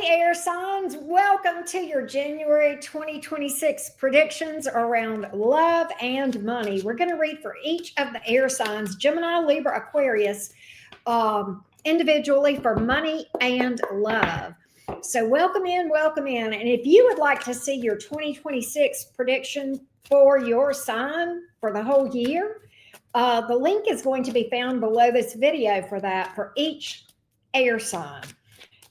Hey, air signs, welcome to your January 2026 predictions around love and money. We're going to read for each of the air signs, Gemini, Libra, Aquarius, individually for money and love. So welcome in. And if you would like to see your 2026 prediction for your sign for the whole year, the link is going to be found below this video for that for each air sign.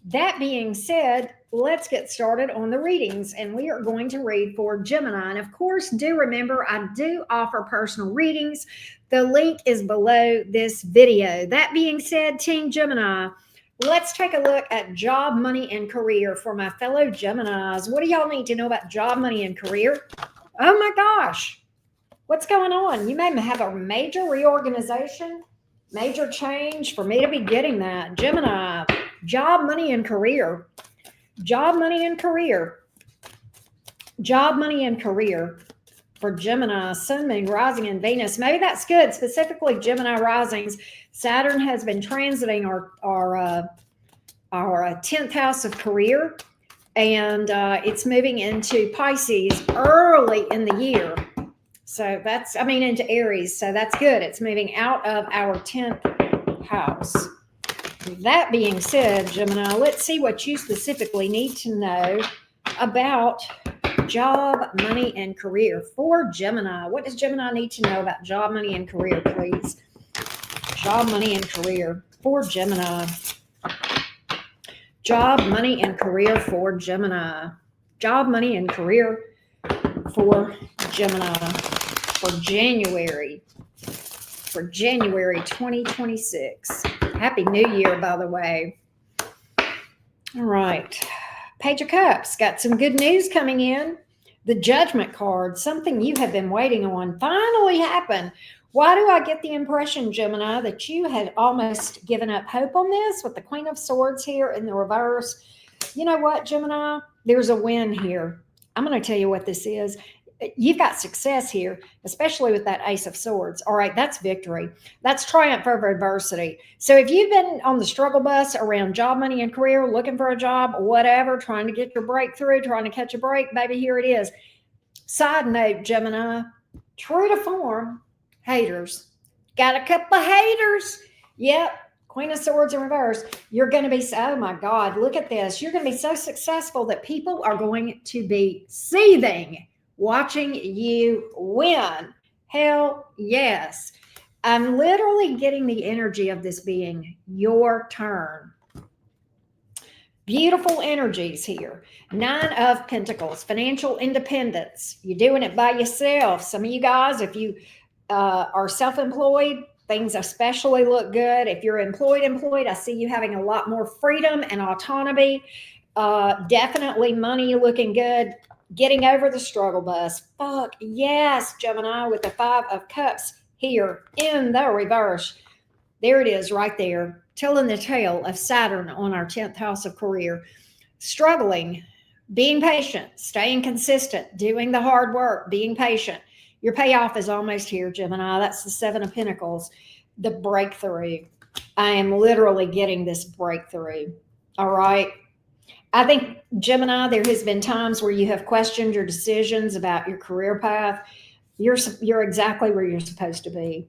That being said, let's get started on the readings, and we are going to read for Gemini. And of course, do remember, I do offer personal readings. The link is below this video. That being said, Team Gemini, let's take a look at job, money, and career for my fellow Geminis. What do y'all need to know about job, money, and career? Oh my gosh, what's going on? You may have a major reorganization, major change for me to be getting that. Gemini, job, money, and career. Job, money, and career. Job, money, and career for Gemini, Sun, Moon, Rising, and Venus. Maybe that's good. Specifically, Gemini risings. Saturn has been transiting our 10th house of career, and it's moving into Pisces early in the year. So that's, into Aries. So that's good. It's moving out of our 10th house. That being said, Gemini, let's see what you specifically need to know about job, money, and career for Gemini. What does Gemini need to know about job, money, and career, please? Job, money, and career for Gemini. Job, money, and career for Gemini. Job, money, and career for Gemini for January. For January 2026. Happy New Year, by the way. All right. Page of Cups. Got some good news coming in. The Judgment card, something you have been waiting on, finally happened. Why do I get the impression, Gemini, that you had almost given up hope on this with the Queen of Swords here in the reverse? You know what, Gemini? There's a win here. I'm going to tell you what this is. You've got success here, especially with that Ace of Swords. All right, that's victory. That's triumph over adversity. So if you've been on the struggle bus around job, money, and career, looking for a job, whatever, trying to get your breakthrough, trying to catch a break, baby, here it is. Side note, Gemini, true to form, haters. Got a couple of haters. Yep. Queen of Swords in reverse. You're going to be, oh my God, look at this. You're going to be so successful that people are going to be seething watching you win. Hell yes. I'm literally getting the energy of this being your turn. Beautiful energies here. 9 of Pentacles, financial independence. You're doing it by yourself. Some of you guys, if you are self-employed, things especially look good. If you're employed, I see you having a lot more freedom and autonomy. Definitely money looking good. Getting over the struggle bus. Fuck yes, Gemini, with the 5 of Cups here in the reverse. There it is right there, telling the tale of Saturn on our 10th house of career. Struggling, being patient, staying consistent, doing the hard work, being patient. Your payoff is almost here, Gemini. That's the 7 of Pentacles, the breakthrough. I am literally getting this breakthrough. All right. I think, Gemini, there has been times where you have questioned your decisions about your career path. You're exactly where you're supposed to be.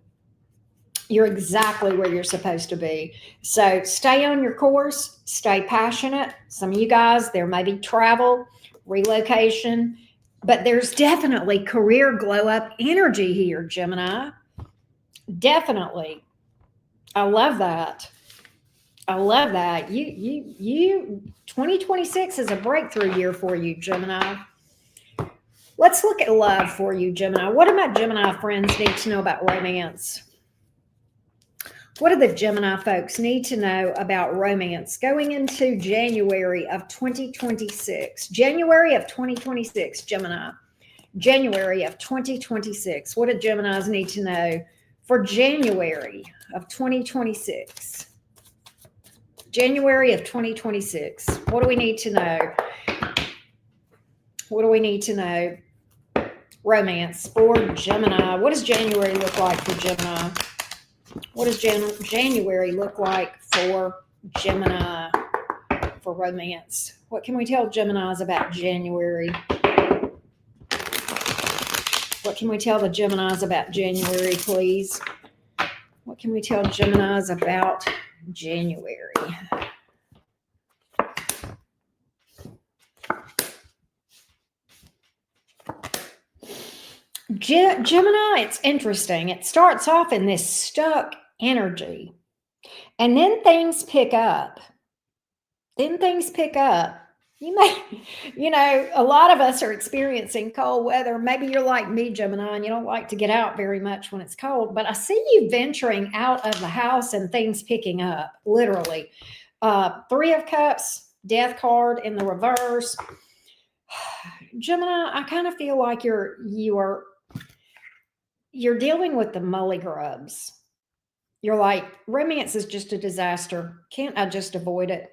You're exactly where you're supposed to be. So stay on your course, stay passionate. Some of you guys, there may be travel, relocation, but there's definitely career glow up energy here, Gemini. Definitely. I love that. I love that. You 2026 is a breakthrough year for you, Gemini. Let's look at love for you, Gemini. What do my Gemini friends need to know about romance? What do the Gemini folks need to know about romance going into January of 2026? January of 2026, Gemini. January of 2026. What do Geminis need to know for January of 2026? January of 2026. What do we need to know? What do we need to know? Romance for Gemini. What does January look like for Gemini? What does January look like for Gemini for romance? What can we tell Geminis about January? What can we tell the Geminis about January, please? What can we tell Geminis about January? Gemini, it's interesting. It starts off in this stuck energy, and then things pick up. You may, a lot of us are experiencing cold weather. Maybe you're like me, Gemini, and you don't like to get out very much when it's cold, but I see you venturing out of the house and things picking up, literally. Three of Cups, Death card in the reverse. Gemini, I kind of feel like you're dealing with the mully grubs. You're like, romance is just a disaster. Can't I just avoid it?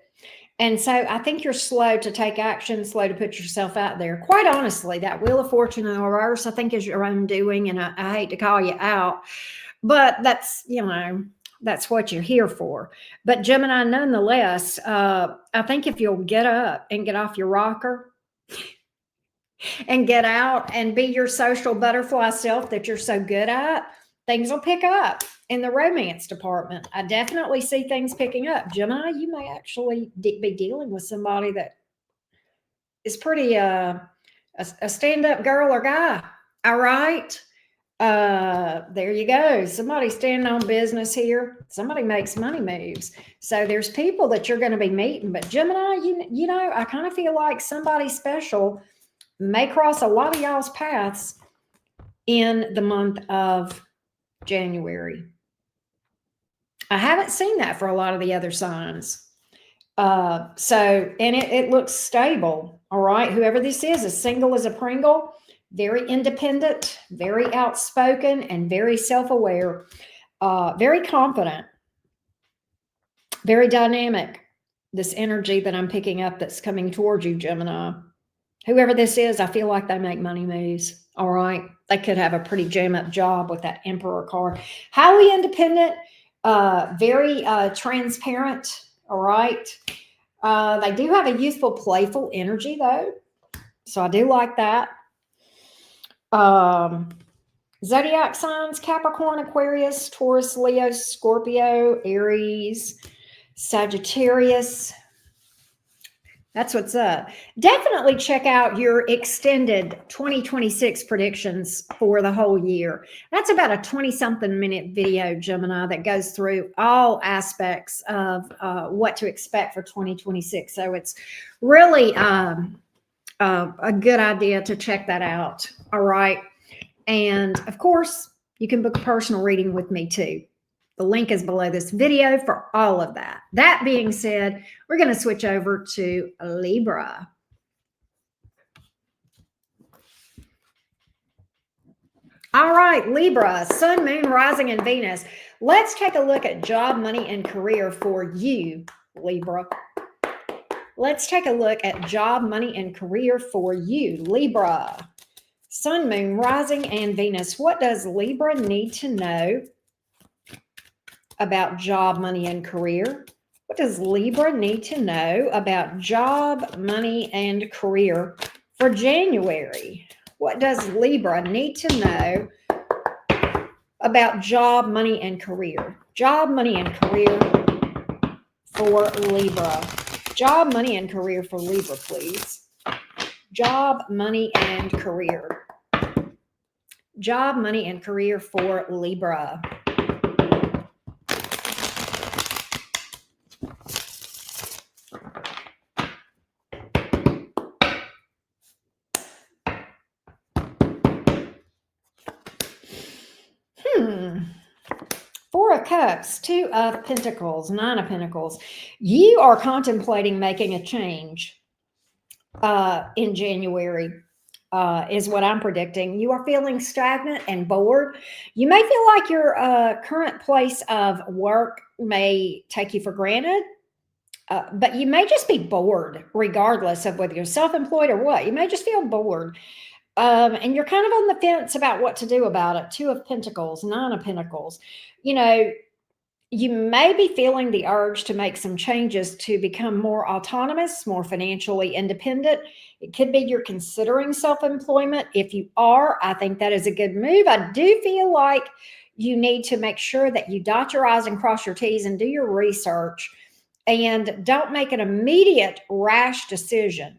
And so I think you're slow to take action, slow to put yourself out there. Quite honestly, that Wheel of Fortune in the reverse, I think is your own doing. And I hate to call you out, but that's, that's what you're here for. But Gemini, nonetheless, I think if you'll get up and get off your rocker and get out and be your social butterfly self that you're so good at, things will pick up in the romance department. I definitely see things picking up. Gemini, you may actually be dealing with somebody that is pretty a stand-up girl or guy. All right. There you go. Somebody standing on business here. Somebody makes money moves. So there's people that you're going to be meeting. But Gemini, I kind of feel like somebody special may cross a lot of y'all's paths in the month of January. I haven't seen that for a lot of the other signs. And it looks stable. All right. Whoever this is single as a Pringle, very independent, very outspoken, and very self-aware, very confident, very dynamic. This energy that I'm picking up that's coming towards you, Gemini. Whoever this is, I feel like they make money moves. All right. They could have a pretty jam-up job with that Emperor card. Highly independent, very transparent. All right. They do have a youthful, playful energy, though. So I do like that. Zodiac signs: Capricorn, Aquarius, Taurus, Leo, Scorpio, Aries, Sagittarius. That's what's up. Definitely check out your extended 2026 predictions for the whole year. That's about a 20-something minute video, Gemini, that goes through all aspects of what to expect for 2026. So it's really a good idea to check that out. All right. And of course, you can book a personal reading with me too. The link is below this video for all of that. That being said, we're going to switch over to Libra. All right, Libra, Sun, Moon, Rising, and Venus. Let's take a look at job, money, and career for you, Libra. Let's take a look at job, money, and career for you, Libra. Sun, Moon, Rising, and Venus. What does Libra need to know about job, money, and career? What does Libra need to know about job, money, and career for January? What does Libra need to know about job, money, and career? Job, money, and career for Libra. Job, money, and career for Libra, please. Job, money, and career. Job, money, and career for Libra. Four of Cups, Two of Pentacles, Nine of Pentacles. You are contemplating making a change in January, is what I'm predicting. You are feeling stagnant and bored. You may feel like your current place of work may take you for granted, but you may just be bored, regardless of whether you're self-employed or what. You may just feel bored. And you're kind of on the fence about what to do about it. Two of Pentacles, Nine of Pentacles. You may be feeling the urge to make some changes to become more autonomous, more financially independent. It could be you're considering self employment. If you are, I think that is a good move. I do feel like you need to make sure that you dot your I's and cross your T's and do your research and don't make an immediate rash decision.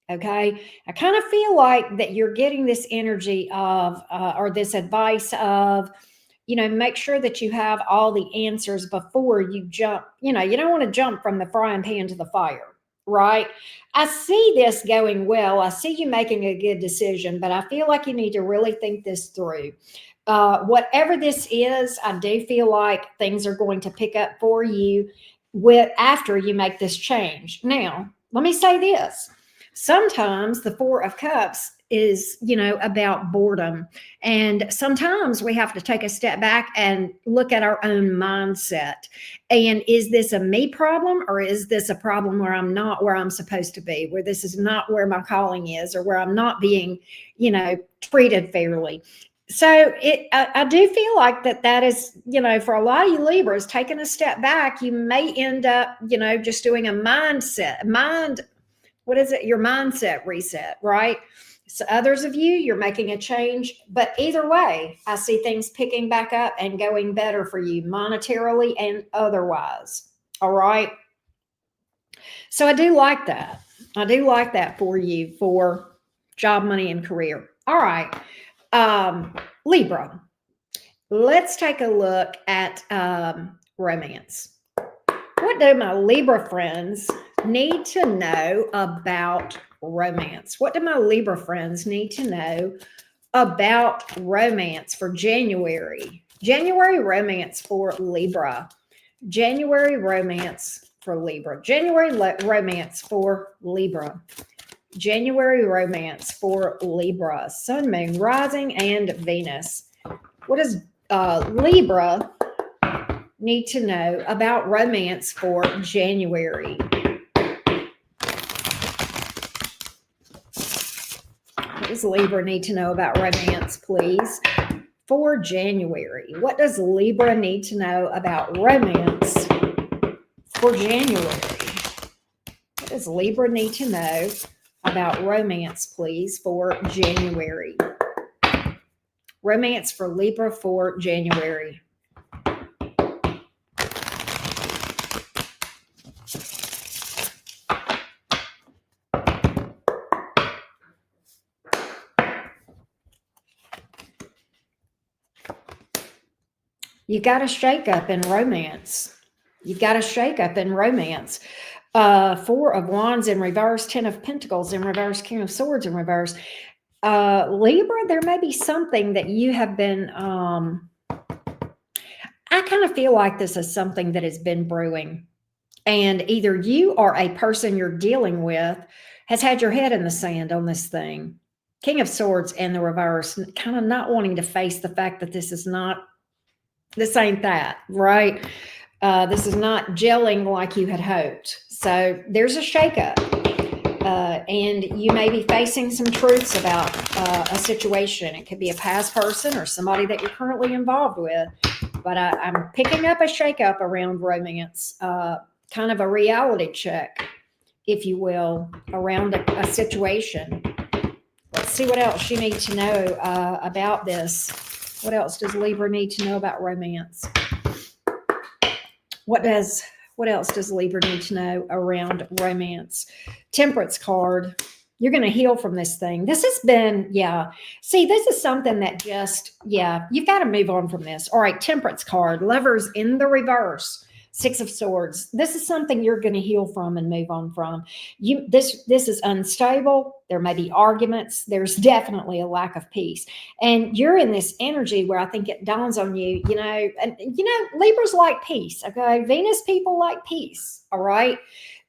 Okay. I kind of feel like that you're getting this energy of, or this advice of, make sure that you have all the answers before you jump. You don't want to jump from the frying pan to the fire, right? I see this going well. I see you making a good decision, but I feel like you need to really think this through. Whatever this is, I do feel like things are going to pick up for you after you make this change. Now, let me say this. Sometimes the Four of Cups is, about boredom. And sometimes we have to take a step back and look at our own mindset. And is this a me problem, or is this a problem where I'm not where I'm supposed to be, where this is not where my calling is, or where I'm not being, treated fairly? So I do feel like that is, for a lot of you Libras, taking a step back, you may end up, just doing a your mindset reset, right? So others of you, you're making a change, but either way, I see things picking back up and going better for you monetarily and otherwise. All right. So I do like that. I do like that for you for job, money, and career. All right. Libra, let's take a look at romance. What do my Libra friends need to know about romance? What do my Libra friends need to know about romance for January? January romance for Libra. January romance for Libra. January romance for Libra. January romance for Libra. Sun, Moon, Rising, and Venus. What does Libra need to know about romance for January? What does Libra need to know about romance, please, for January? What does Libra need to know about romance for January? What does Libra need to know about romance, please, for January? Romance for Libra for January. You got a shake up in romance. You got a shake up in romance. Four of Wands in reverse, 10 of Pentacles in reverse, King of Swords in reverse. Libra, there may be something that you have been, I kind of feel like this is something that has been brewing. And either you or a person you're dealing with has had your head in the sand on this thing. King of Swords in the reverse, kind of not wanting to face the fact that this ain't that, right? This is not gelling like you had hoped. So there's a shakeup. And you may be facing some truths about a situation. It could be a past person or somebody that you're currently involved with. But I'm picking up a shakeup around romance, kind of a reality check, if you will, around a situation. Let's see what else you need to know about this. What else does Libra need to know about romance? What else does Libra need to know around romance? Temperance card. You're going to heal from this thing. This has been, See, this is something that you've got to move on from this. All right, Temperance card. Lovers in the reverse. Six of Swords. This is something you're going to heal from and move on from. This is unstable. There may be arguments. There's definitely a lack of peace. And you're in this energy where I think it dawns on you, Libras like peace, okay? Venus people like peace, all right?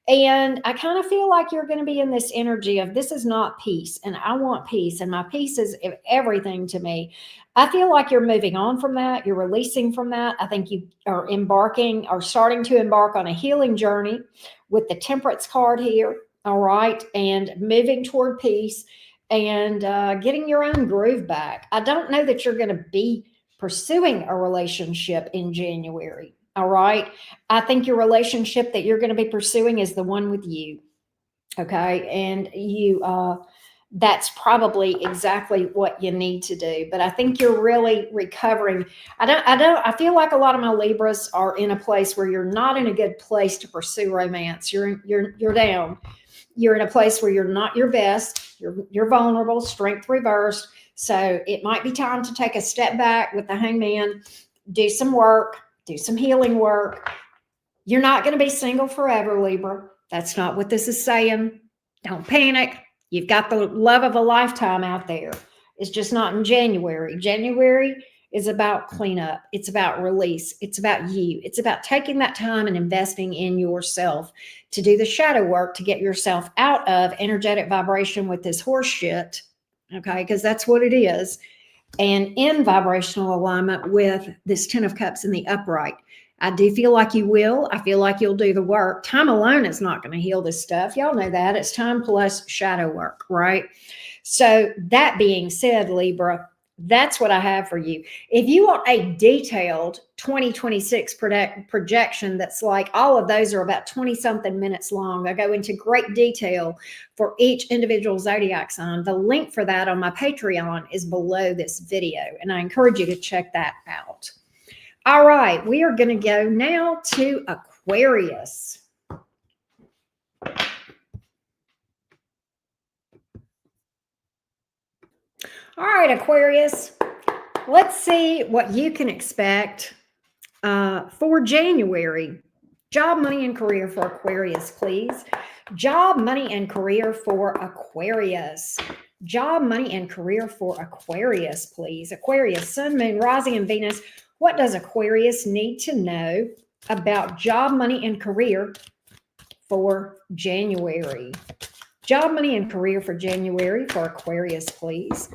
And I kind of feel like you're going to be in this energy of this is not peace, and I want peace, and my peace is everything to me. I feel like you're moving on from that. You're releasing from that. I think you are starting to embark on a healing journey with the Temperance card here, all right, and moving toward peace and getting your own groove back. I don't know that you're going to be pursuing a relationship in January. All right. I think your relationship that you're going to be pursuing is the one with you. Okay. And that's probably exactly what you need to do. But I think you're really recovering. I feel like a lot of my Libras are in a place where you're not in a good place to pursue romance. You're down. You're in a place where you're not your best. You're vulnerable, strength reversed. So it might be time to take a step back with the Hangman, do some work, do some healing work. You're not going to be single forever, Libra. That's not what this is saying. Don't panic. You've got the love of a lifetime out there. It's just not in January. January is about cleanup. It's about release. It's about you. It's about taking that time and investing in yourself to do the shadow work to get yourself out of energetic vibration with this horse shit. Okay, because that's what it is. And in vibrational alignment with this Ten of Cups in the upright. I do feel like you will. I feel like you'll do the work. Time alone is not going to heal this stuff. Y'all know that. It's time plus shadow work, right? So that being said, Libra, that's what I have for you. If you want a detailed 2026 projection that's like all of those are about 20-something minutes long, I go into great detail for each individual zodiac sign. The link for that on my Patreon is below this video, and I encourage you to check that out. All right, we are going to go now to Aquarius. All right, Aquarius, let's see what you can expect for January. Job, money, and career for Aquarius, please. Job, money, and career for Aquarius. Job, money, and career for Aquarius, please. Aquarius, Sun, Moon, Rising, and Venus. What does Aquarius need to know about job, money, and career for January? Job, money, and career for January for Aquarius, please.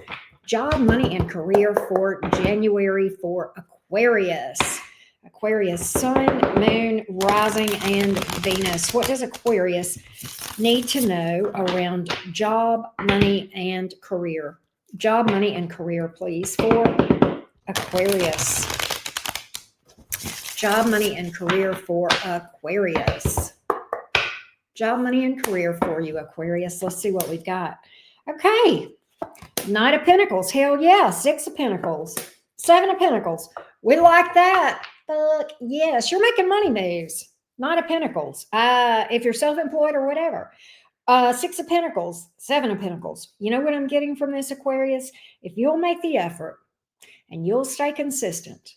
Job, money, and career for January for Aquarius. Aquarius, Sun, Moon, Rising, and Venus. What does Aquarius need to know around job, money, and career? Job, money, and career, please, for Aquarius. Job, money, and career for Aquarius. Job, money, and career for you, Aquarius. Let's see what we've got. Okay. Knight of Pentacles. Hell yeah. Six of Pentacles. Seven of Pentacles. We like that. Fuck yes. You're making money moves. Knight of Pentacles. If you're self-employed or whatever. Six of Pentacles. Seven of Pentacles. You know what I'm getting from this, Aquarius? If you'll make the effort and you'll stay consistent,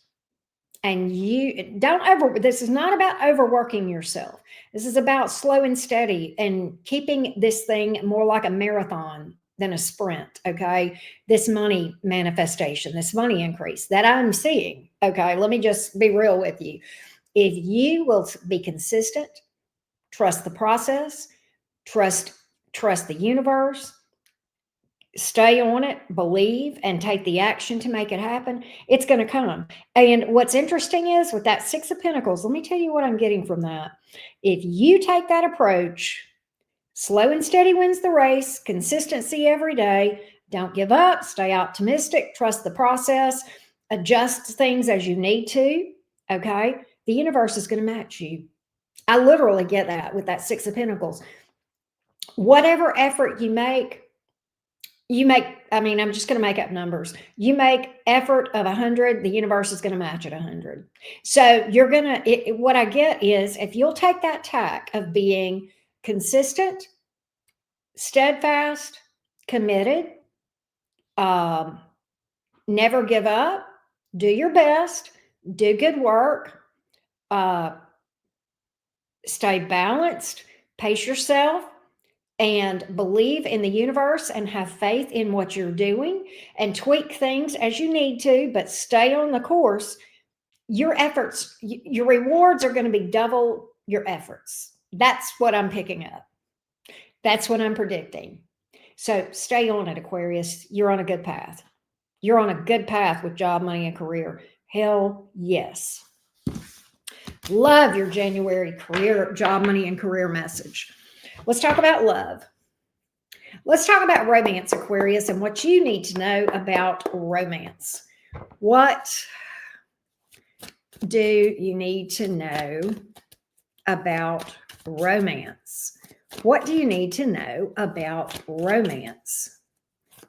and you don't this is not about overworking yourself. This is about slow and steady and keeping this thing more like a marathon than a sprint. Okay. This money manifestation, this money increase that I'm seeing. Okay. Let me just be real with you. If you will be consistent, trust the process, trust the universe, stay on it, believe, and take the action to make it happen, it's going to come. And what's interesting is with that Six of Pentacles, let me tell you what I'm getting from that. If you take that approach, slow and steady wins the race, consistency every day, don't give up, stay optimistic, trust the process, adjust things as you need to, okay? The universe is going to match you. I literally get that with that Six of Pentacles. Whatever effort you make, I'm just going to make up numbers. You make effort of 100, the universe is going to match at 100. So you're going to, what I get is if you'll take that tack of being consistent, steadfast, committed, never give up, do your best, do good work, stay balanced, pace yourself, and believe in the universe and have faith in what you're doing and tweak things as you need to, but stay on the course. Your efforts, your rewards are going to be double your efforts. That's what I'm picking up. That's what I'm predicting. So stay on it, Aquarius. You're on a good path. You're on a good path with job, money, and career. Hell yes. Love your January career, job, money, and career message. Let's talk about love. Let's talk about romance, Aquarius, and what you need to know about romance. What do you need to know about romance? What do you need to know about romance?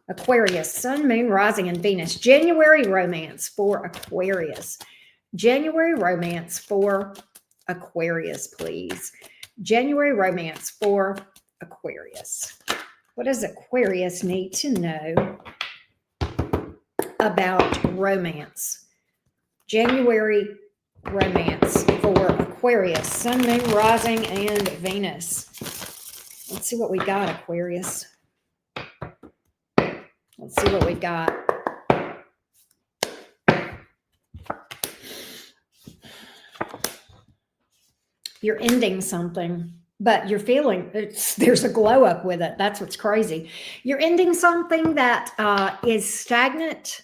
Aquarius, Sun, Moon, Rising, and Venus. January romance for Aquarius. January romance for Aquarius, please. January romance for Aquarius. What does Aquarius need to know about romance? January romance for Aquarius, Sun, Moon, Rising, and Venus. Let's see what we got, Aquarius. Let's see what we got. You're ending something, but you're feeling there's a glow up with it. That's what's crazy. You're ending something that is stagnant.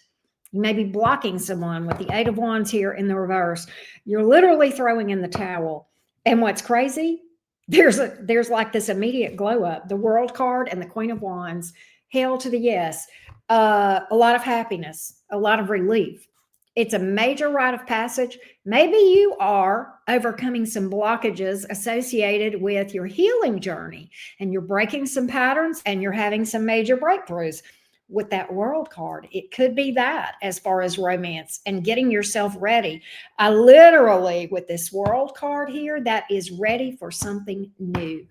You may be blocking someone with the Eight of Wands here in the reverse. You're literally throwing in the towel. And what's crazy, there's like this immediate glow up. The World card and the Queen of Wands. Hail to the yes. A lot of happiness, a lot of relief. It's a major rite of passage. Maybe you are overcoming some blockages associated with your healing journey, and you're breaking some patterns and you're having some major breakthroughs with that World card. It could be that as far as romance and getting yourself ready. I literally, with this World card here, that is ready for something new.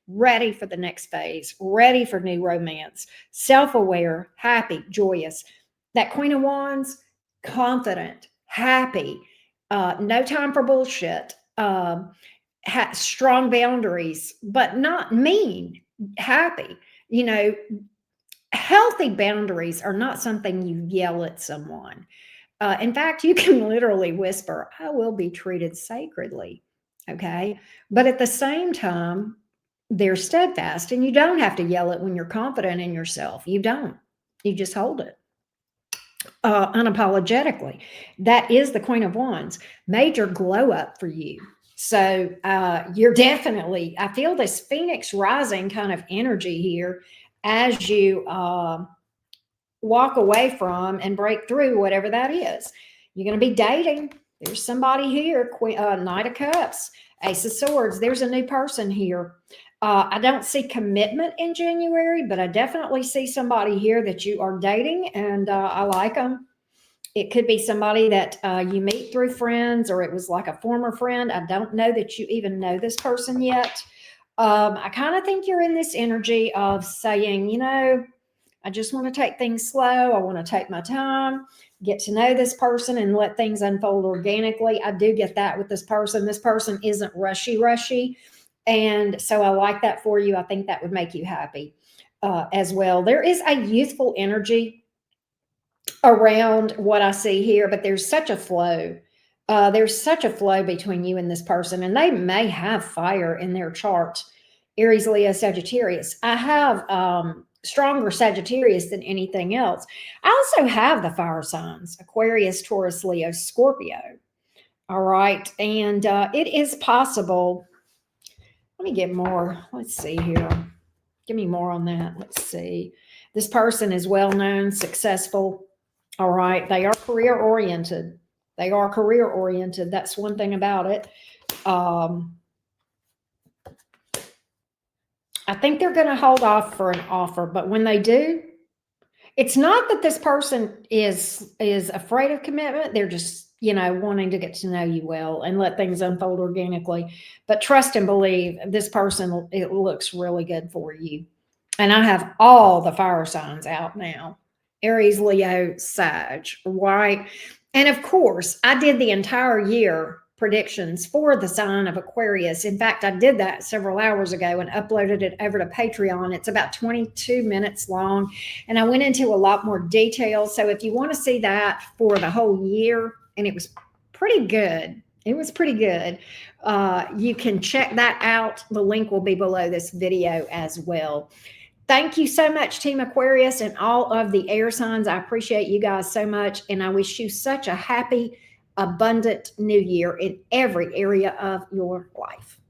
Ready for the next phase, ready for new romance, self-aware, happy, joyous. That Queen of Wands, confident, happy, no time for bullshit, strong boundaries, but not mean, happy. You know, healthy boundaries are not something you yell at someone. In fact, you can literally whisper, I will be treated sacredly. Okay. But at the same time, they're steadfast, and you don't have to yell it when you're confident in yourself. You don't. You just hold it unapologetically. That is the Queen of Wands. Major glow up for you. So you're definitely, I feel this Phoenix rising kind of energy here as you walk away from and break through whatever that is. You're going to be dating. There's somebody here, Knight of Cups, Ace of Swords. There's a new person here. I don't see commitment in January, but I definitely see somebody here that you are dating, and I like them. It could be somebody that you meet through friends, or it was like a former friend. I don't know that you even know this person yet. I kind of think you're in this energy of saying, you know, I just want to take things slow. I want to take my time, get to know this person, and let things unfold organically. I do get that with this person. This person isn't rushy. And so I like that for you. I think that would make you happy as well. There is a youthful energy around what I see here, but there's such a flow. There's such a flow between you and this person, and they may have fire in their chart. Aries, Leo, Sagittarius. I have stronger Sagittarius than anything else. I also have the fire signs, Aquarius, Taurus, Leo, Scorpio. All right. And it is possible. Let me get more. Let's see here. Give me more on that. Let's see. This person is well-known, successful. All right. They are career-oriented. That's one thing about it. I think they're going to hold off for an offer, but when they do, it's not that this person is afraid of commitment. They're just, you know, wanting to get to know you well and let things unfold organically. But trust and believe this person, it looks really good for you. And I have all the fire signs out now. Aries, Leo, Sag, right? And of course, I did the entire year predictions for the sign of Aquarius. In fact, I did that several hours ago and uploaded it over to Patreon. It's about 22 minutes long, and I went into a lot more detail. So if you want to see that for the whole year, and it was pretty good. You can check that out. The link will be below this video as well. Thank you so much, Team Aquarius, and all of the air signs. I appreciate you guys so much, and I wish you such a happy, abundant new year in every area of your life.